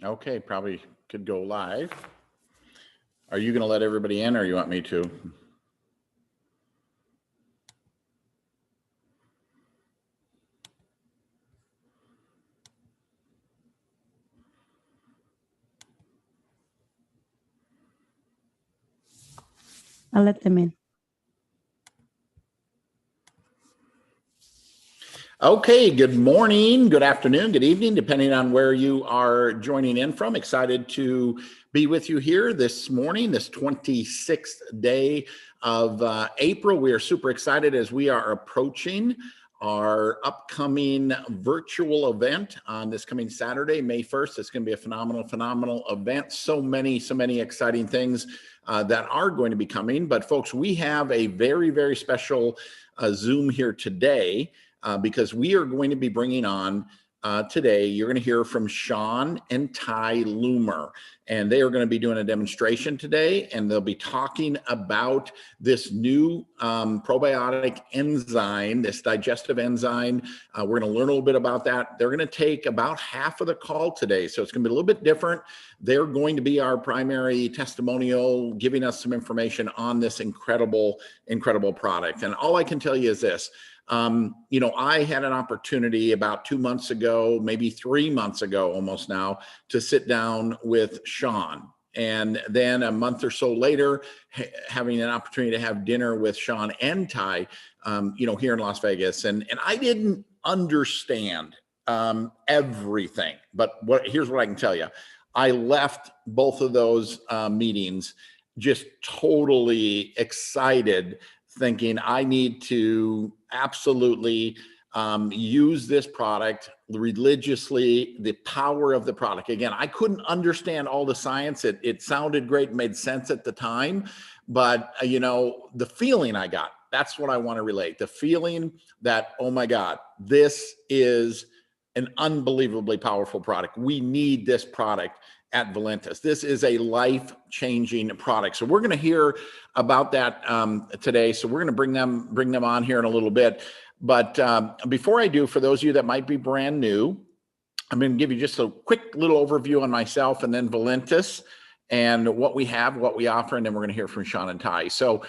Okay, probably could go live. Are you going to let everybody in, or you want me to? I'll let them in. Okay, good morning, good afternoon, good evening, depending on where you are joining in from. Excited to be with you here this morning, this 26th day of April. We are super excited as we are approaching our upcoming virtual event on this coming Saturday, May 1st. It's going to be a phenomenal event. So many exciting things that are going to be coming. But folks, we have a very special Zoom here today. Because we are going to be bringing on today, you're going to hear from Sean and Ty Loomer, and they are going to be doing a demonstration today, and they'll be talking about this new probiotic enzyme, this digestive enzyme. We're going to learn a little bit about that. They're going to take about half of the call today, so it's going to be a little bit different. They're going to be our primary testimonial, giving us some information on this incredible product. And all I can tell you is this. I had an opportunity about 2 months ago, maybe 3 months ago, almost now, to sit down with Sean. And then a month or so later, having an opportunity to have dinner with Sean and Ty, here in Las Vegas. And I didn't understand everything, but here's what I can tell you. I left both of those meetings just totally excited, thinking I need to absolutely use this product religiously, the power of the product. Again, I couldn't understand all the science. It sounded great, made sense at the time, but the feeling I got, that's what I want to relate. The feeling that, oh my God, this is an unbelievably powerful product. We need this product at Valentus. This is a life-changing product. So we're going to hear about that today. So we're going to bring them on here in a little bit. But before I do, for those of you that might be brand new, I'm going to give you just a quick little overview on myself and then Valentus and what we have, what we offer, and then we're going to hear from Sean and Ty. So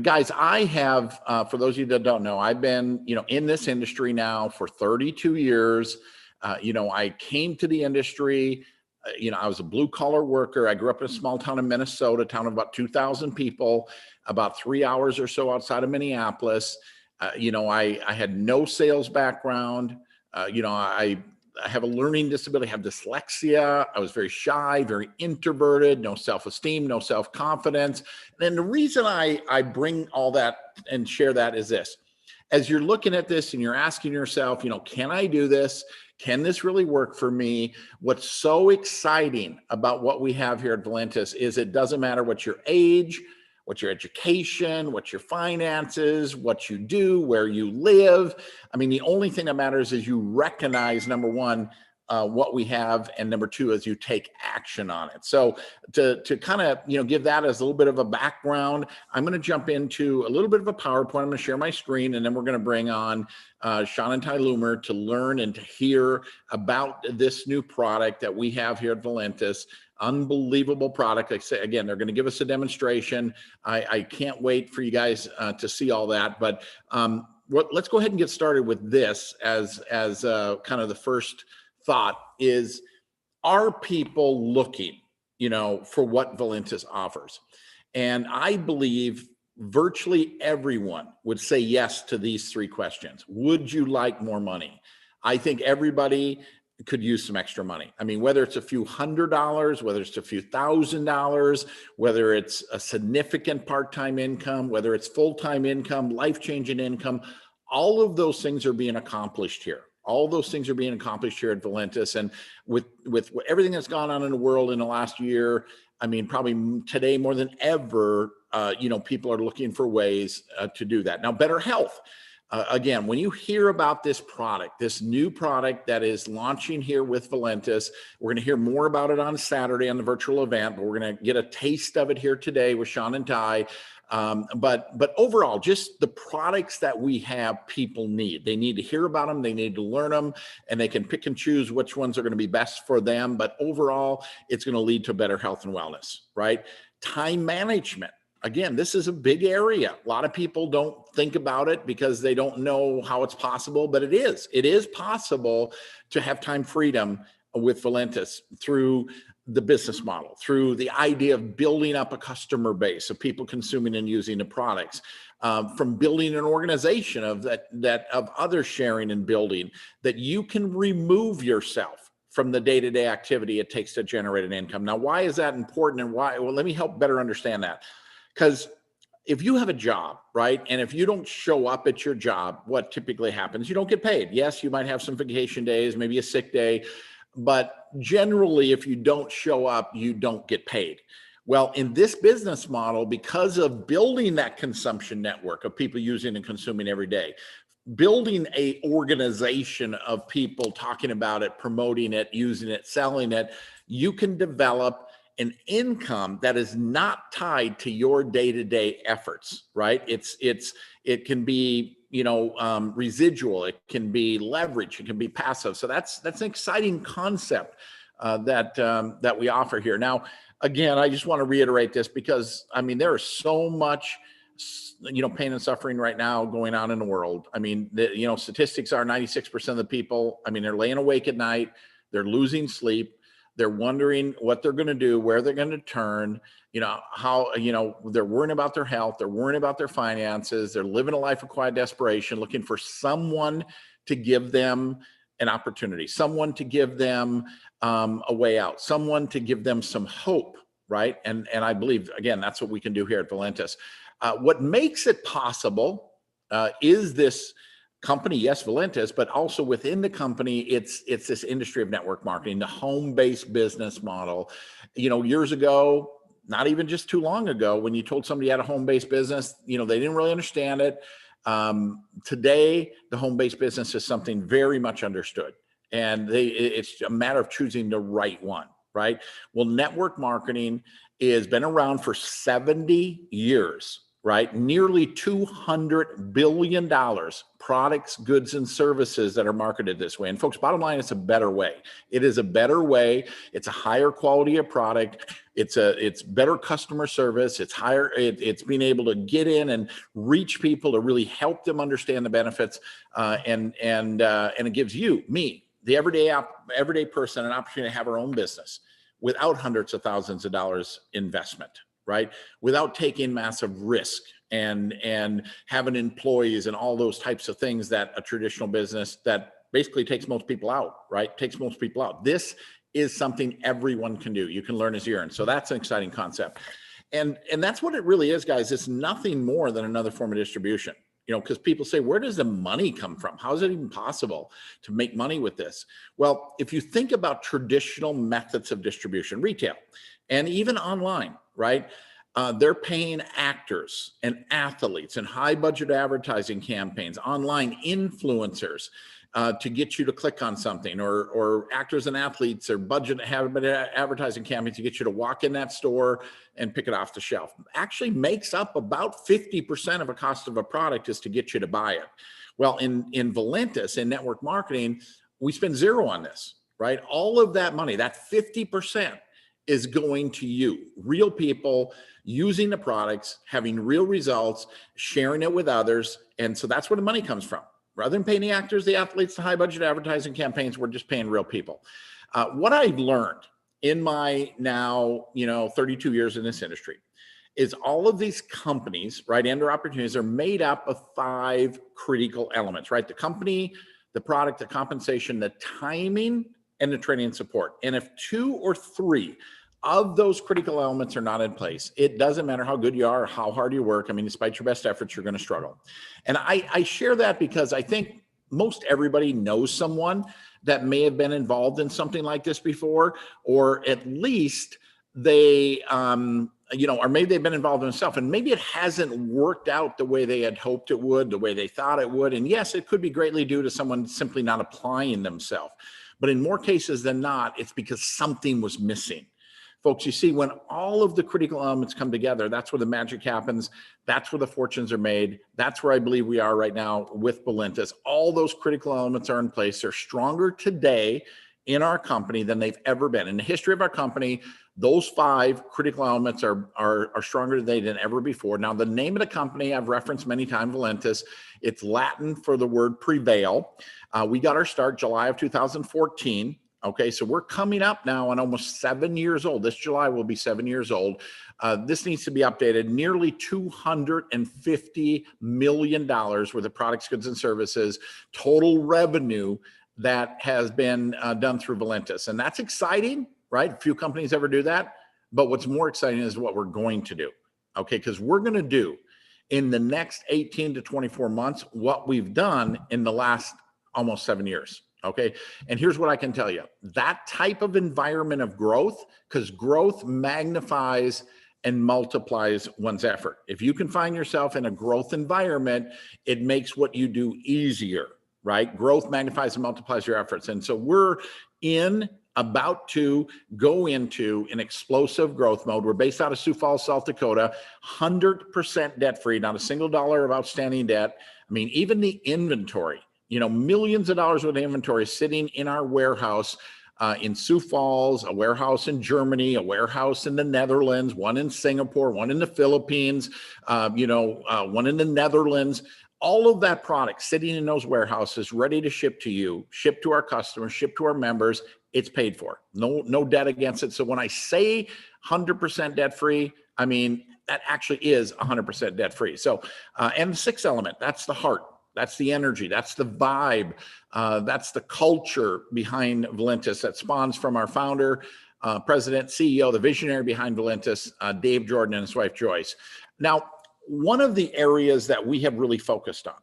guys, I have, for those of you that don't know, I've been, in this industry now for 32 years. I came to the industry. I was a blue collar worker. I grew up in a small town in Minnesota, town of about 2,000 people, about 3 hours or so outside of Minneapolis. I had no sales background. I have a learning disability, I have dyslexia. I was very shy, very introverted, no self-esteem, no self-confidence. And the reason I bring all that and share that is this. As you're looking at this and you're asking yourself, can I do this? Can this really work for me? What's so exciting about what we have here at Valentus is it doesn't matter what your age, what your education, what your finances, what you do, where you live. I mean, the only thing that matters is you recognize, number one, what we have, and number two is you take action on it. So to kind of give that as a little bit of a background, I'm going to jump into a little bit of a PowerPoint. I'm going to share my screen, and then we're going to bring on Sean and Ty Loomer to learn and to hear about this new product that we have here at Valentus. Unbelievable product. Like I say, again, they're going to give us a demonstration. I can't wait for you guys to see all that. But let's go ahead and get started with this as kind of the first thought is, are people looking, for what Valentus offers? And I believe virtually everyone would say yes to these three questions. Would you like more money? I think everybody could use some extra money. I mean, whether it's a few $100s, whether it's a few $1,000s, whether it's a significant part-time income, whether it's full-time income, life-changing income, all of those things are being accomplished here. All those things are being accomplished here at Valentus. And with everything that's gone on in the world in the last year, I mean, probably today more than ever, people are looking for ways to do that. Now, better health. Again, when you hear about this product, this new product that is launching here with Valentus, we're going to hear more about it on Saturday on the virtual event, but we're going to get a taste of it here today with Sean and Ty. But overall, just the products that we have, people need. They need to hear about them, they need to learn them, and they can pick and choose which ones are going to be best for them. But overall, it's going to lead to better health and wellness, right? Time management. Again, this is a big area. A lot of people don't think about it because they don't know how it's possible, but it is. It is possible to have time freedom with Valentus through the business model, through the idea of building up a customer base of people consuming and using the products, from building an organization of of others sharing and building, that you can remove yourself from the day-to-day activity it takes to generate an income. Now, why is that important, and why? Well, let me help better understand that. Because if you have a job, right, and if you don't show up at your job, what typically happens? You don't get paid. Yes, you might have some vacation days, maybe a sick day, but generally, if you don't show up, you don't get paid. Well, in this business model, because of building that consumption network of people using and consuming every day, building a organization of people talking about it, promoting it, using it, selling it, you can develop an income that is not tied to your day-to-day efforts, right? It can be, residual, it can be leverage, it can be passive. So that's an exciting concept that we offer here. Now, again, I just want to reiterate this because there is so much pain and suffering right now going on in the world. Statistics are 96% of the people, they're laying awake at night, they're losing sleep. They're wondering what they're going to do, where they're going to turn, how, they're worrying about their health. They're worrying about their finances. They're living a life of quiet desperation, looking for someone to give them an opportunity, someone to give them a way out, someone to give them some hope, right? And I believe, again, that's what we can do here at Valentus. What makes it possible is this company, yes, Valentus, but also within the company, it's this industry of network marketing, the home-based business model. Years ago, not even just too long ago, when you told somebody you had a home-based business, they didn't really understand it. Today, the home-based business is something very much understood, and it's a matter of choosing the right one, right? Well, network marketing has been around for 70 years. Right? Nearly $200 billion products, goods, and services that are marketed this way. And folks, bottom line, it's a better way. It is a better way. It's a higher quality of product. It's better customer service. It's higher. It's being able to get in and reach people to really help them understand the benefits. And it gives you, me, the everyday person, an opportunity to have our own business without hundreds of thousands of dollars investment. Right? Without taking massive risk and having employees and all those types of things that a traditional business that basically takes most people out, right? Takes most people out. This is something everyone can do. You can learn as you earn. So that's an exciting concept. And that's what it really is, guys. It's nothing more than another form of distribution. Because people say, where does the money come from? How is it even possible to make money with this? Well, if you think about traditional methods of distribution, retail, and even online, right? They're paying actors and athletes and high budget advertising campaigns, online influencers to get you to click on something, or actors and athletes are budget advertising campaigns to get you to walk in that store and pick it off the shelf. Actually makes up about 50% of a cost of a product is to get you to buy it. Well, in Valentus, in network marketing, we spend zero on this, right? All of that money, that 50%, is going to you, real people using the products, having real results, sharing it with others. And so that's where the money comes from. Rather than paying the actors, the athletes, the high budget advertising campaigns, we're just paying real people. What I've learned in my now, 32 years in this industry is all of these companies, right, and their opportunities are made up of 5 critical elements, right? The company, the product, the compensation, the timing, and the training and support. And if 2 or 3 of those critical elements are not in place, it doesn't matter how good you are or how hard you work. Despite your best efforts, you're going to struggle. And I share that because I think most everybody knows someone that may have been involved in something like this before, or at least they, or maybe they've been involved in themselves, and maybe it hasn't worked out the way they had hoped it would, the way they thought it would. And yes, it could be greatly due to someone simply not applying themselves. But in more cases than not, it's because something was missing. Folks, you see, when all of the critical elements come together, that's where the magic happens. That's where the fortunes are made. That's where I believe we are right now with Valentus. All those critical elements are in place. They're stronger today in our company than they've ever been. In the history of our company, those 5 critical elements are stronger today than ever before. Now, the name of the company I've referenced many times, Valentus, it's Latin for the word prevail. We got our start July of 2014. Okay, so we're coming up now on almost 7 years old. This July will be 7 years old. This needs to be updated. Nearly $250 million worth of products, goods, and services, total revenue that has been done through Valentus. And that's exciting, right? Few companies ever do that. But what's more exciting is what we're going to do, okay? Because we're going to do in the next 18 to 24 months what we've done in the last almost 7 years. Okay. And here's what I can tell you. That type of environment of growth, because growth magnifies and multiplies one's effort. If you can find yourself in a growth environment, it makes what you do easier, right? Growth magnifies and multiplies your efforts. And so we're about to go into an explosive growth mode. We're based out of Sioux Falls, South Dakota, 100% debt-free, not a single dollar of outstanding debt. I mean, even the inventory, millions of dollars worth of inventory sitting in our warehouse in Sioux Falls, a warehouse in Germany, a warehouse in the Netherlands, one in Singapore, one in the Philippines, one in the Netherlands. All of that product sitting in those warehouses, ready to ship to you, ship to our customers, ship to our members. It's paid for. No debt against it. So when I say 100% debt-free, I mean, that actually is 100% debt-free. So, and the 6th element, that's the heart. That's the energy. That's the vibe. That's the culture behind Valentus that spawns from our founder, president, CEO, the visionary behind Valentus, Dave Jordan, and his wife, Joyce. Now, one of the areas that we have really focused on,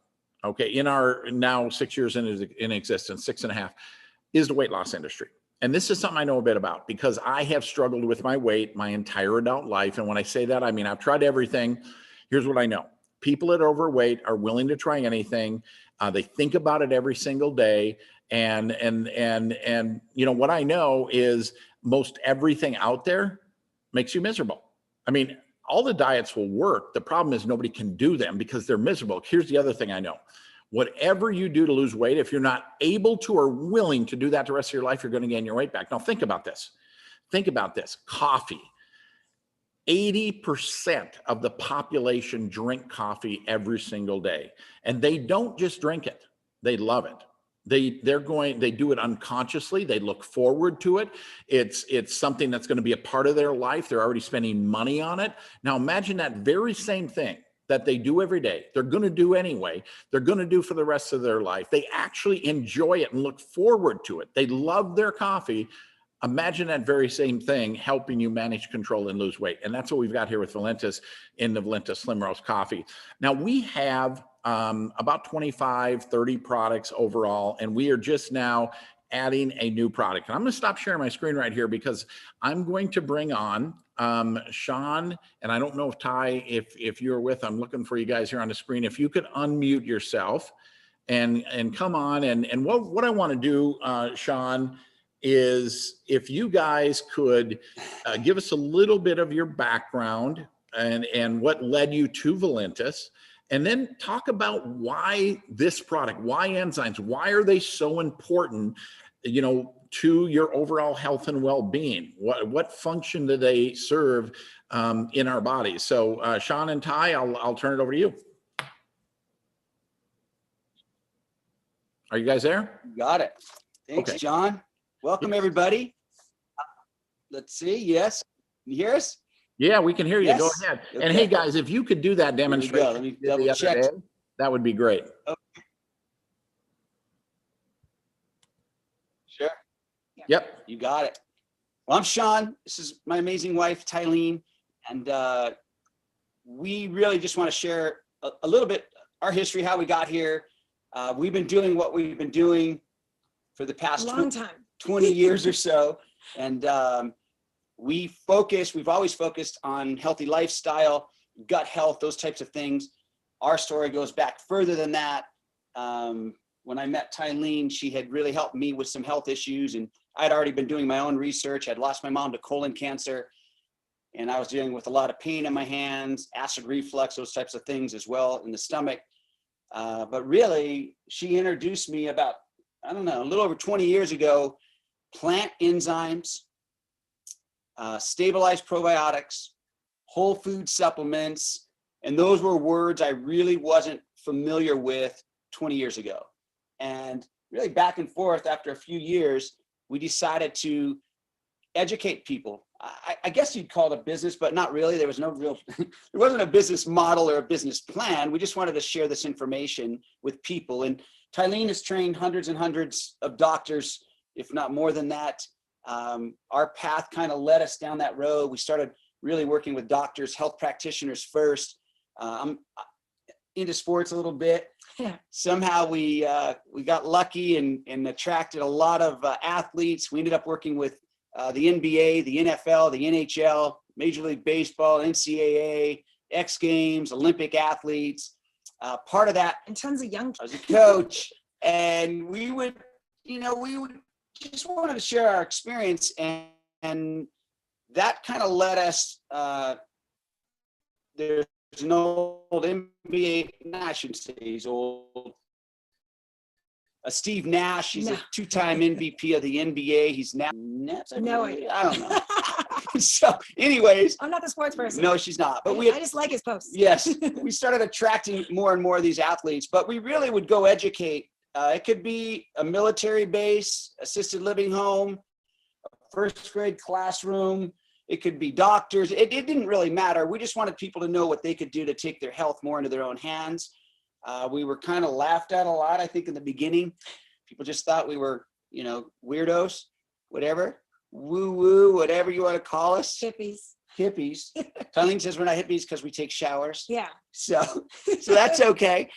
okay, in our now 6 years in existence, 6.5, is the weight loss industry. And this is something I know a bit about because I have struggled with my weight my entire adult life. And when I say that, I mean, I've tried everything. Here's what I know. People that are overweight are willing to try anything. They think about it every single day. And what I know is most everything out there makes you miserable. I mean, all the diets will work. The problem is nobody can do them because they're miserable. Here's the other thing I know. Whatever you do to lose weight, if you're not able to or willing to do that the rest of your life, you're going to gain your weight back. Now think about this. Coffee. 80% of the population drink coffee every single day. And they don't just drink it. They love it. They do it unconsciously. They look forward to it. It's something that's going to be a part of their life. They're already spending money on it. Now imagine that very same thing that they do every day. They're going to do anyway. They're going to do for the rest of their life. They actually enjoy it and look forward to it. They love their coffee. Imagine that very same thing helping you manage, control, and lose weight. And that's what we've got here with Valentus in the Valentus Slim Roast Coffee. Now, we have about 25, 30 products overall, and we are just now adding a new product. And I'm going to stop sharing my screen right here because I'm going to bring on Sean, and I don't know if Ty, if you're with, I'm looking for you guys here on the screen. If you could unmute yourself and come on. And what I want to do, Sean, is if you guys could give us a little bit of your background and what led you to Valentus, and then talk about why this product, why enzymes, why are they so important, to your overall health and well-being? What function do they serve in our bodies? So Sean and Ty, I'll turn it over to you. Are you guys there? Got it. Thanks, okay. John. Welcome, everybody. Let's see. Yes. Can you hear us? Yeah, we can hear you. Yes. Go ahead. Okay. And hey, guys, if you could do that demonstration Let me double check. That would be great. Okay. Sure. Yep. You got it. Well, I'm Sean. This is my amazing wife, Ty Loomer. And we really just want to share a little bit our history, how we got here. We've been doing what we've been doing for the past 20 years or so. And we've always focused on healthy lifestyle, gut health, those types of things. Our story goes back further than that. When I met Ty Loomer, she had really helped me with some health issues, and I'd already been doing my own research. I'd lost my mom to colon cancer, and I was dealing with a lot of pain in my hands, acid reflux, those types of things as well in the stomach. But really, she introduced me about, I don't know, a little over 20 years ago, plant enzymes, stabilized probiotics, whole food supplements. And those were words I really wasn't familiar with 20 years ago. And really back and forth after a few years, we decided to educate people. I guess you'd call it a business, but not really. There was no real, there wasn't a business model or a business plan. We just wanted to share this information with people. And Tylene has trained hundreds and hundreds of doctors, if not more than that. Our path kind of led us down that road. We started really working with doctors, health practitioners first. I'm into sports a little bit. Yeah. Somehow we got lucky and attracted a lot of athletes. We ended up working with the NBA, the NFL, the NHL, Major League Baseball, NCAA, X Games, Olympic athletes. Part of that, And tons of young. I was a coach, and we would just wanted to share our experience, and that kind of led us. There's an old NBA, I shouldn't say he's old. Steve Nash, he's a two-time MVP of the NBA. He's now Nets. No idea. I don't know. So, anyways, I'm not the sports person. no, she's not. But I just like his posts. yes, we started attracting more and more of these athletes. But we really would go educate. It could be a military base, assisted living home, a first grade classroom. It could be doctors. It didn't really matter. We just wanted people to know what they could do to take their health more into their own hands. We were kind of laughed at a lot, I think, in the beginning. People just thought we were, weirdos, whatever, woo-woo, whatever you want to call us. Hippies. Tylene says we're not hippies because we take showers. Yeah. So that's okay.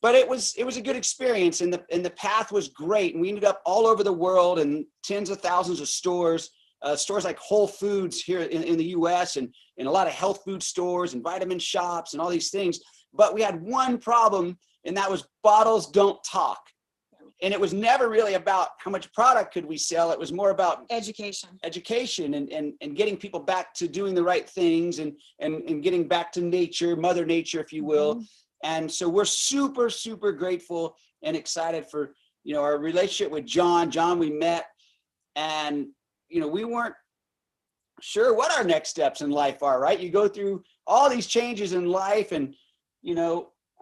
But it was a good experience, and the path was great. And we ended up all over the world in tens of thousands of stores. Stores like Whole Foods here in the US, and a lot of health food stores and vitamin shops and all these things. But we had one problem, and that was bottles don't talk. And it was never really about how much product could we sell. It was more about education and getting people back to doing the right things and getting back to nature, Mother Nature, if you will. Mm-hmm. And so we're super, super grateful and excited for, our relationship with John. John, we met, and we weren't sure what our next steps in life are, right? You go through all these changes in life, and,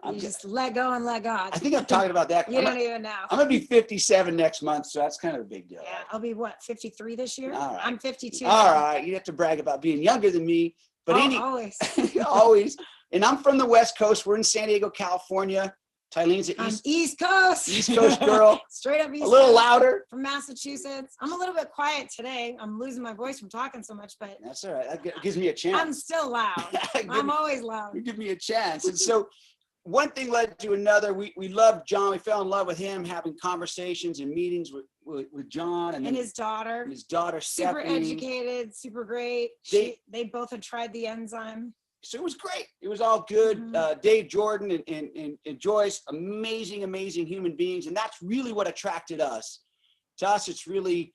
I'm just let go and let God. I think I'm talking about that. You don't even know. I'm going to be 57 next month, so that's kind of a big deal. Yeah, I'll be 53 this year? All right. I'm 52. All right. You have to brag about being younger than me. But always. Always. And I'm from the West Coast. We're in San Diego, California. Tylene's an East Coast. East Coast girl. Straight up East Coast. A little louder. From Massachusetts. I'm a little bit quiet today. I'm losing my voice from talking so much, but that's all right. That gives me a chance. I'm still loud. I'm always loud. You give me a chance. And so one thing led to another. We loved John. We fell in love with him, having conversations and meetings with John and his daughter. His daughter, super Stephanie. Educated, super great. They both had tried the enzyme. So it was great. It was all good. Mm-hmm. Dave Jordan and Joyce, amazing, amazing human beings. And that's really what attracted us. To us, it's really,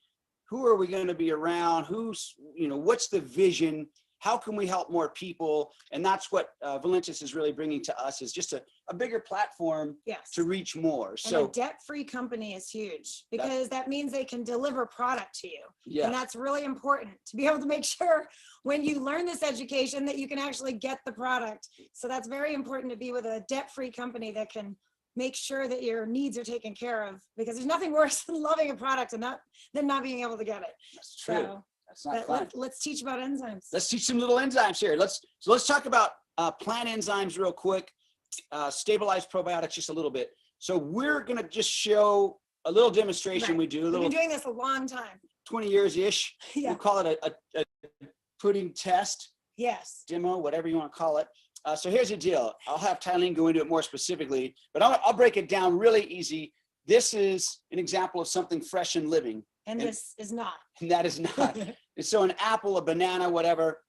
who are we going to be around? What's the vision? How can we help more people? And that's what Valentus is really bringing to us, is just a bigger platform to reach more. So a debt-free company is huge, because that means they can deliver product to you. Yeah. And that's really important, to be able to make sure when you learn this education that you can actually get the product. So that's very important, to be with a debt-free company that can make sure that your needs are taken care of, because there's nothing worse than loving a product and not being able to get it. That's true. So, that's not fun. Let's teach about enzymes. Let's teach some little enzymes here. Let's talk about plant enzymes real quick. Stabilized probiotics just a little bit. So we're going to just show a little demonstration. Right. We do. We've been doing this a long time. 20 years-ish. Yeah. We'll call it a pudding test. Yes. Demo, whatever you want to call it. So here's the deal. I'll have Tylene go into it more specifically, but I'll break it down really easy. This is an example of something fresh and living. And this is not. And that is not. And so an apple, a banana, whatever,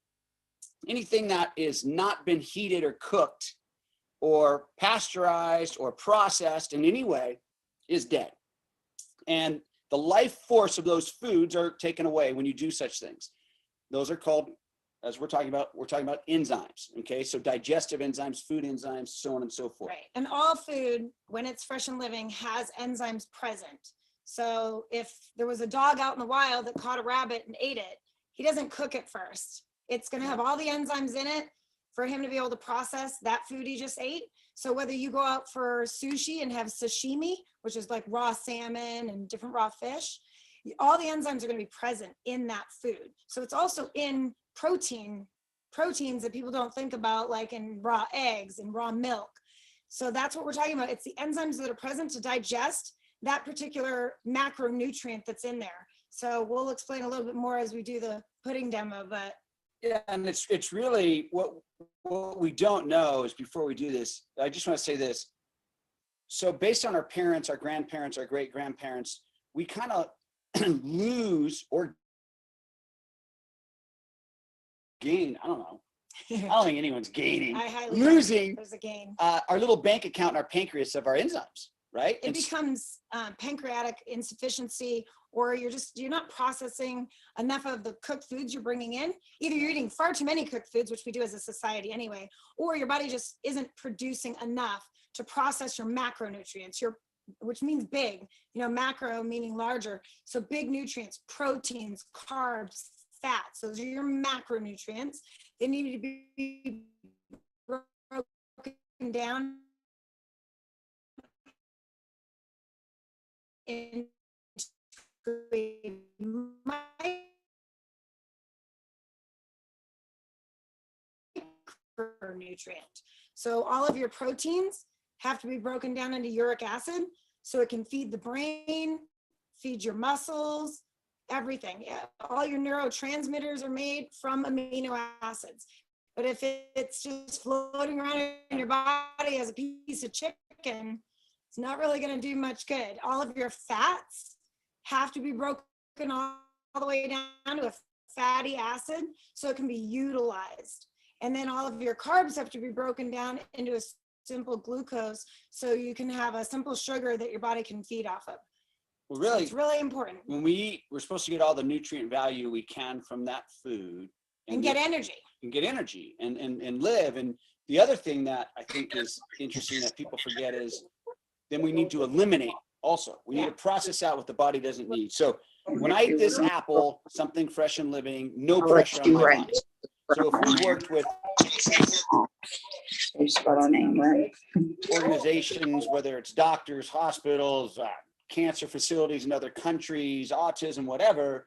anything that is not been heated or cooked or pasteurized or processed in any way is dead. And the life force of those foods are taken away when you do such things. Those are called, as we're talking about enzymes. Okay, so digestive enzymes, food enzymes, so on and so forth. Right. And all food, when it's fresh and living, has enzymes present. So if there was a dog out in the wild that caught a rabbit and ate it, he doesn't cook it first. It's going to have all the enzymes in it for him to be able to process that food he just ate. So whether you go out for sushi and have sashimi, which is like raw salmon and different raw fish, all the enzymes are going to be present in that food. So it's also in proteins that people don't think about, like in raw eggs and raw milk. So that's what we're talking about. It's the enzymes that are present to digest that particular macronutrient that's in there. So we'll explain a little bit more as we do the pudding demo, but yeah, and it's really what we don't know is, before we do this, I just want to say this. So based on our parents, our grandparents, our great grandparents, we kind of lose or gain. I don't know. I don't think anyone's gaining. Losing there's a gain. Our little bank account in our pancreas of our enzymes, right? It becomes pancreatic insufficiency, or you're not processing enough of the cooked foods you're bringing in. Either you're eating far too many cooked foods, which we do as a society anyway, or your body just isn't producing enough to process your macronutrients, which means big, macro meaning larger. So big nutrients, proteins, carbs, fats, those are your macronutrients. They need to be broken down into a micronutrient. So all of your proteins have to be broken down into uric acid so it can feed the brain, feed your muscles, everything. Yeah, all your neurotransmitters are made from amino acids. But if it's just floating around in your body as a piece of chicken, it's not really going to do much good. All of your fats have to be broken all the way down to a fatty acid so it can be utilized. And then all of your carbs have to be broken down into a simple glucose so you can have a simple sugar that your body can feed off of. Well, really, so it's really important. When we're supposed to get all the nutrient value we can from that food and get energy. And get energy and live. And the other thing that I think is interesting that people forget is then we need to eliminate also. We need to process out what the body doesn't need. So when I eat this apple, something fresh and living, no pressure on my body. So if we worked with organizations, whether it's doctors, hospitals, cancer facilities in other countries, autism, whatever,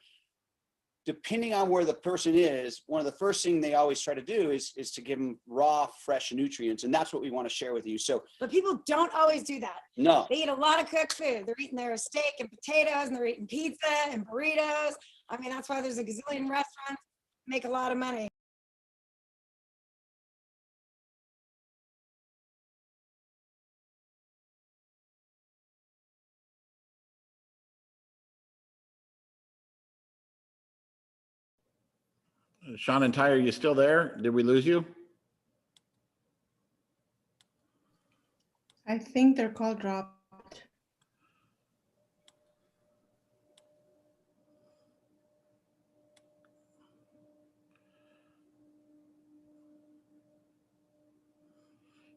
depending on where the person is, one of the first things they always try to do is to give them raw, fresh nutrients. And that's what we want to share with you. So, but people don't always do that. No. They eat a lot of cooked food. They're eating their steak and potatoes, and they're eating pizza and burritos. I mean, that's why there's a gazillion restaurants make a lot of money. Sean and Ty, are you still there? Did we lose you? I think their call dropped.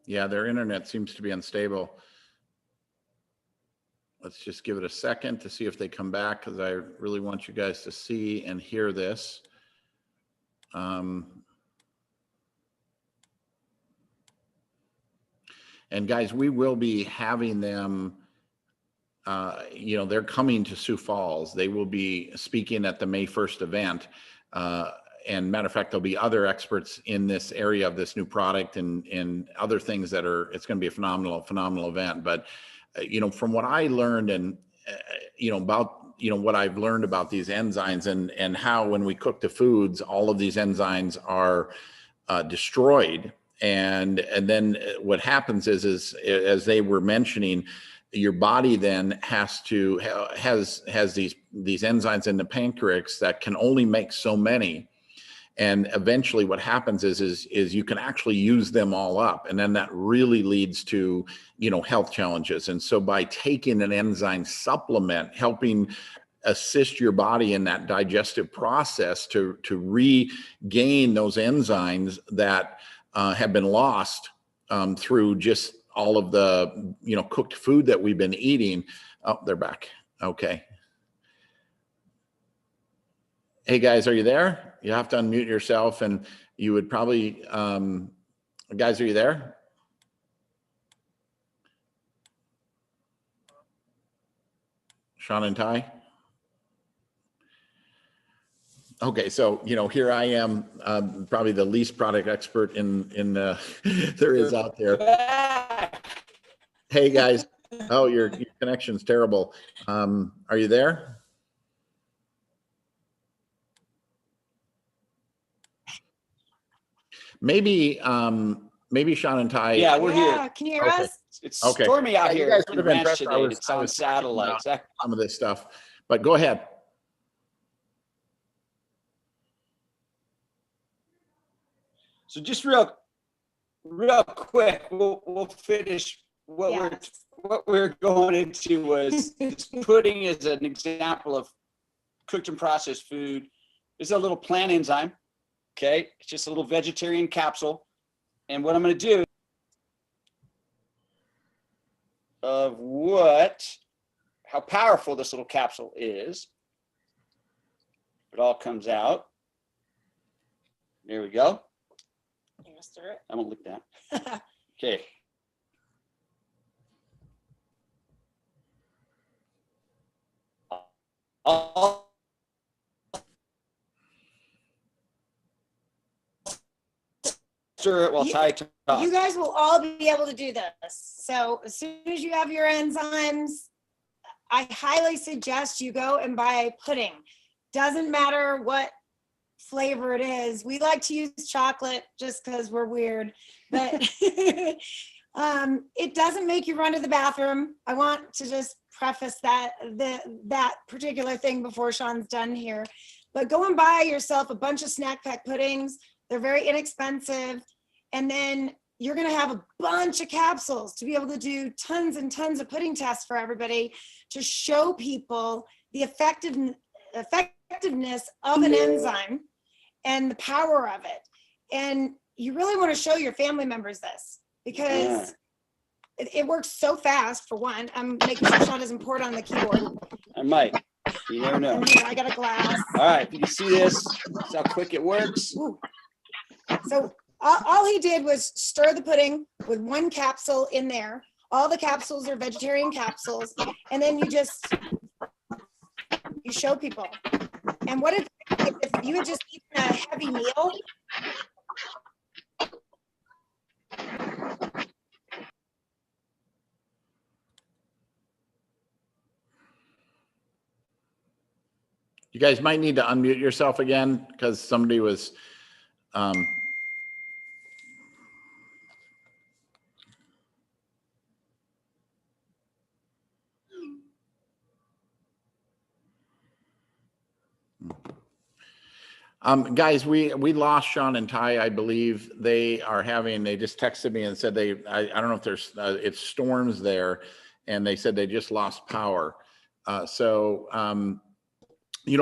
Yeah, their internet seems to be unstable. Let's just give it a second to see if they come back, because I really want you guys to see and hear this. And guys, we will be having them, they're coming to Sioux Falls. They will be speaking at the May 1st event. And matter of fact, there'll be other experts in this area of this new product and other things that it's going to be a phenomenal event. But, from what I learned and, what I've learned about these enzymes and how when we cook the foods, all of these enzymes are destroyed. And then what happens is as they were mentioning, your body then has these enzymes in the pancreas that can only make so many. And eventually what happens is you can actually use them all up. And then that really leads to, health challenges. And so by taking an enzyme supplement, helping assist your body in that digestive process to regain those enzymes that have been lost through just all of the, cooked food that we've been eating. Oh, they're back. Okay. Hey guys, are you there? You have to unmute yourself, and you would probably, guys, are you there? Sean and Ty? Okay, so, here I am, probably the least product expert in there is out there. Hey guys, oh, your connection's terrible. Are you there? Maybe Sean and Ty. Yeah, we're here. Can you hear us? It's Okay. stormy out Yeah, you here guys in would have been Ranch impressed. today. It's I on was satellite. some of this stuff, but go ahead. So just real quick, we'll finish what we're going into was this pudding is an example of cooked and processed food. It's a little plant enzyme. Okay, it's just a little vegetarian capsule. And what I'm going to do of how powerful this little capsule is. It all comes out. There we go. You want to stir it? I won't lick that. Okay. I'll stir it while Ty talks. You guys will all be able to do this. So as soon as you have your enzymes, I highly suggest you go and buy pudding. Doesn't matter what flavor it is. We like to use chocolate just because we're weird, but it doesn't make you run to the bathroom. I want to just preface that particular thing before Sean's done here. But go and buy yourself a bunch of snack pack puddings. They're very inexpensive. And then you're going to have a bunch of capsules to be able to do tons and tons of pudding tests for everybody to show people the effectiveness of an enzyme and the power of it. And you really want to show your family members this because it works so fast, for one. I'm making sure Sean doesn't pour it on the keyboard. I might. You never know. And here, I got a glass. All right, you can see this. That's how quick it works. Ooh. So all he did was stir the pudding with one capsule in there. All the capsules are vegetarian capsules. And then you show people. And what if you had just eaten a heavy meal? You guys might need to unmute yourself again because somebody was guys, we lost Sean and Ty. I believe they just texted me and said I don't know if there's it's storms there, and they said they just lost power.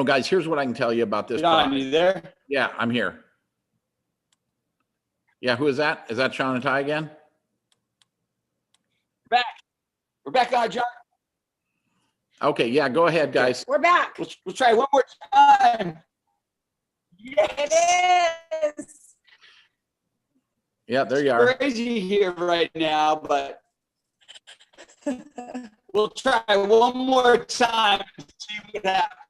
Guys, here's what I can tell you about this. John, you there? Yeah, I'm here. Yeah, who is that? Is that Sean and Ty again? We're back on, John. Okay, yeah, go ahead, guys. We're back. We'll try one more time. Yes. It is. Yeah, there you are. It's crazy here right now, but we'll try one more time to see what happens.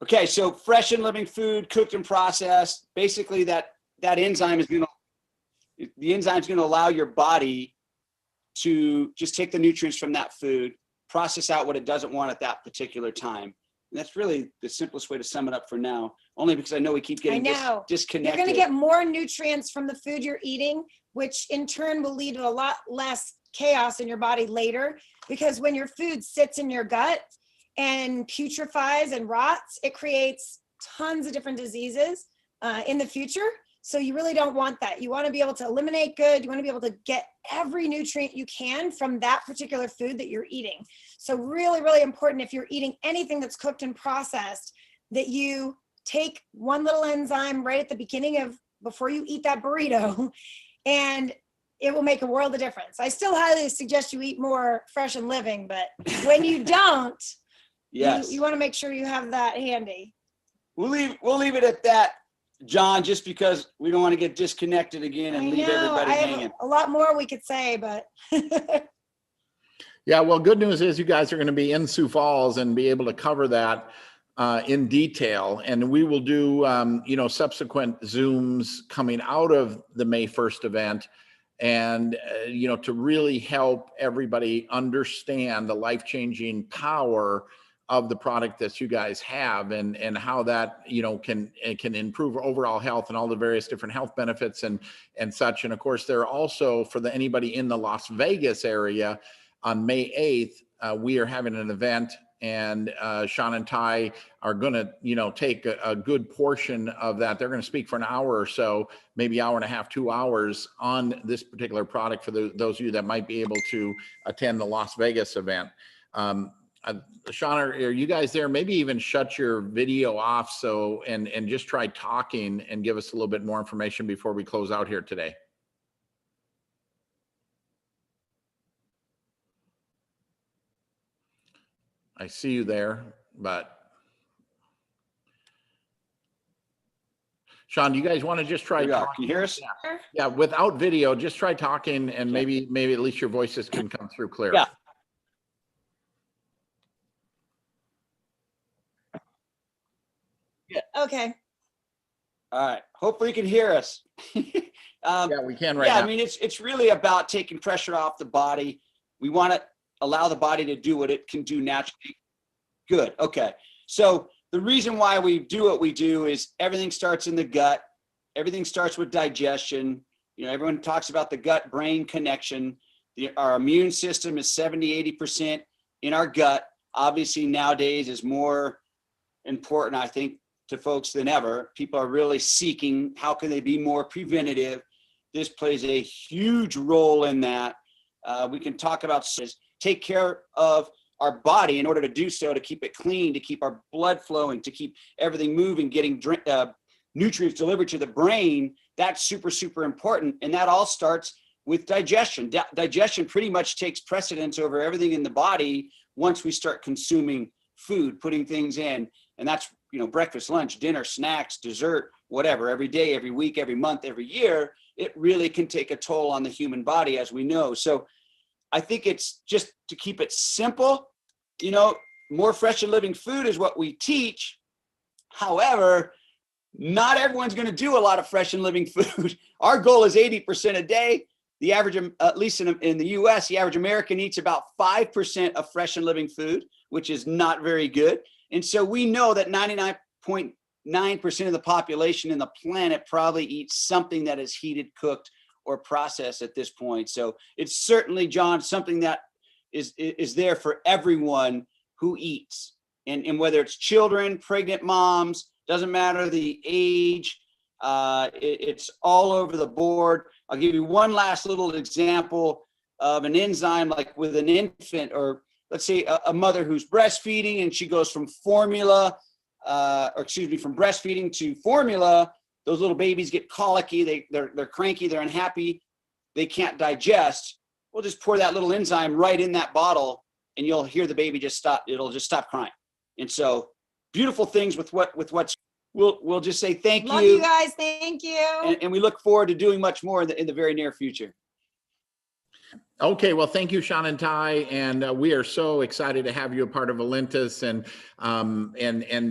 Okay, so fresh and living food, cooked and processed. Basically, that enzyme is gonna allow your body to just take the nutrients from that food, process out what it doesn't want at that particular time. And that's really the simplest way to sum it up for now, only because I know we keep getting disconnected. You're going to get more nutrients from the food you're eating, which in turn will lead to a lot less chaos in your body later, because when your food sits in your gut, and putrefies and rots, it creates tons of different diseases in the future. So you really don't want that. You want to be able to eliminate good. You want to be able to get every nutrient you can from that particular food that you're eating. So really, really important if you're eating anything that's cooked and processed, that you take one little enzyme right at the beginning of, before you eat that burrito, and it will make a world of difference. I still highly suggest you eat more fresh and living, but when you don't, Yes. you want to make sure you have that handy. We'll leave it at that, John, just because we don't want to get disconnected again and leave everybody hanging. A lot more we could say, but Yeah, well, good news is you guys are going to be in Sioux Falls and be able to cover that in detail. And we will do, subsequent Zooms coming out of the May 1st event. And, to really help everybody understand the life-changing power of the product that you guys have, and how that, can improve overall health and all the various different health benefits and such. And of course, there are also, for anybody in the Las Vegas area, on May 8th, we are having an event, and Sean and Ty are going to, take a good portion of that. They're going to speak for an hour or so, maybe hour and a half, 2 hours on this particular product for those of you that might be able to attend the Las Vegas event. Sean, are you guys there? Maybe even shut your video off and just try talking and give us a little bit more information before we close out here today. I see you there, but Sean, do you guys want to just try talking? Can you hear us? Yeah, without video, just try talking, and maybe at least your voices can come through clear. Yeah. okay. All right. Hopefully you can hear us. Yeah, we can right now. I mean, it's really about taking pressure off the body. We want to allow the body to do what it can do naturally. Good. Okay. So the reason why we do what we do is everything starts in the gut. Everything starts with digestion. Everyone talks about the gut-brain connection. Our immune system is 70-80% in our gut. Obviously, nowadays is more important, I think, to folks than ever. People are really seeking, how can they be more preventative? This plays a huge role in that. We can talk about take care of our body in order to do so, to keep it clean, to keep our blood flowing, to keep everything moving, getting nutrients delivered to the brain. That's super, super important. And that all starts with digestion. Digestion pretty much takes precedence over everything in the body once we start consuming food, putting things in. And that's, breakfast, lunch, dinner, snacks, dessert, whatever, every day, every week, every month, every year. It really can take a toll on the human body, as we know. So I think it's just to keep it simple, more fresh and living food is what we teach. However, not everyone's going to do a lot of fresh and living food. Our goal is 80% a day. The average, at least in the US, the average American eats about 5% of fresh and living food, which is not very good. And so we know that 99.9% of the population in the planet probably eats something that is heated, cooked, or processed at this point. So it's certainly, John, something that is there for everyone who eats. And whether it's children, pregnant moms, doesn't matter the age, it's all over the board. I'll give you one last little example of an enzyme, like with an infant, or let's say a mother who's breastfeeding, and she goes from from breastfeeding to formula. Those little babies get colicky, they're cranky, they're unhappy, they can't digest. We'll just pour that little enzyme right in that bottle, and you'll hear the baby it'll just stop crying. And so beautiful things with what's, we'll just say thank you. Love you guys, thank you. And we look forward to doing much more in the very near future. Okay, well, thank you, Sean and Ty, and we are so excited to have you a part of Valentus and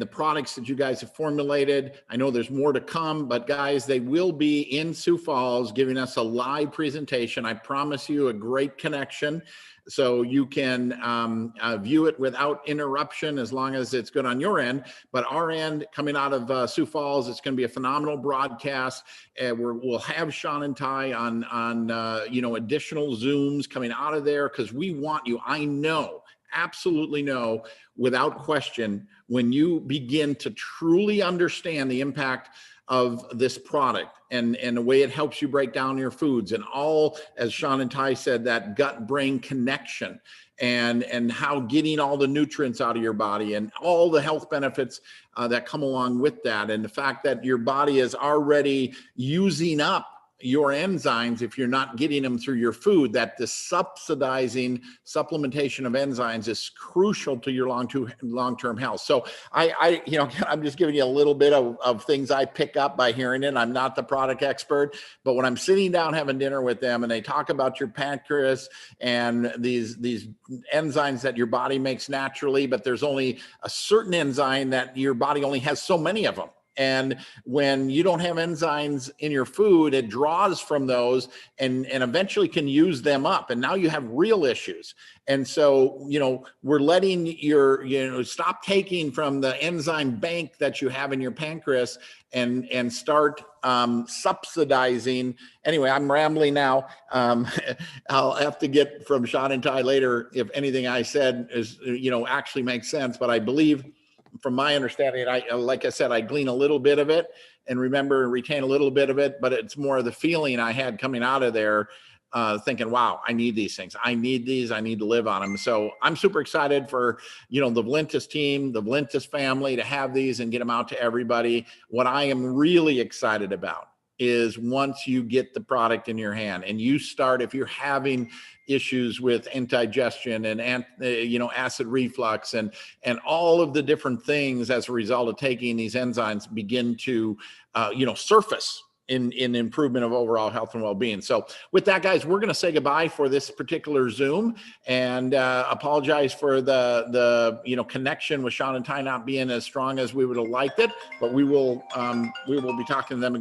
the products that you guys have formulated. I know there's more to come, but guys, they will be in Sioux Falls giving us a live presentation. I promise you a great connection, so you can view it without interruption as long as it's good on your end. But our end, coming out of Sioux Falls, it's going to be a phenomenal broadcast. We'll have Sean and Ty on additional Zooms coming out of there, because we want you. I know absolutely know without question, when you begin to truly understand the impact of this product and the way it helps you break down your foods and all, as Sean and Ty said, that gut-brain connection and how getting all the nutrients out of your body and all the health benefits that come along with that. And the fact that your body is already using up your enzymes if you're not getting them through your food, that the subsidizing supplementation of enzymes is crucial to your long-term health. So I'm just giving you a little bit of things I pick up by hearing it. I'm not the product expert, but when I'm sitting down having dinner with them and they talk about your pancreas and these enzymes that your body makes naturally, but there's only a certain enzyme that your body only has so many of them. And when you don't have enzymes in your food, it draws from those and eventually can use them up. And now you have real issues. And so, we're letting stop taking from the enzyme bank that you have in your pancreas and start subsidizing. Anyway, I'm rambling now. I'll have to get from Sean and Ty later if anything I said is, actually makes sense. But I believe, from my understanding, like I said, I glean a little bit of it and retain a little bit of it, but it's more of the feeling I had coming out of there, thinking, wow, I need these things. I need these. I need to live on them. So I'm super excited for, the Valentus team, the Valentus family to have these and get them out to everybody. What I am really excited about is once you get the product in your hand and you start, if you're having issues with indigestion and acid reflux and all of the different things as a result of taking these enzymes begin to surface in improvement of overall health and well-being. So with that, guys, we're going to say goodbye for this particular Zoom and apologize for the connection with Sean and Ty not being as strong as we would have liked it, but we will be talking to them again.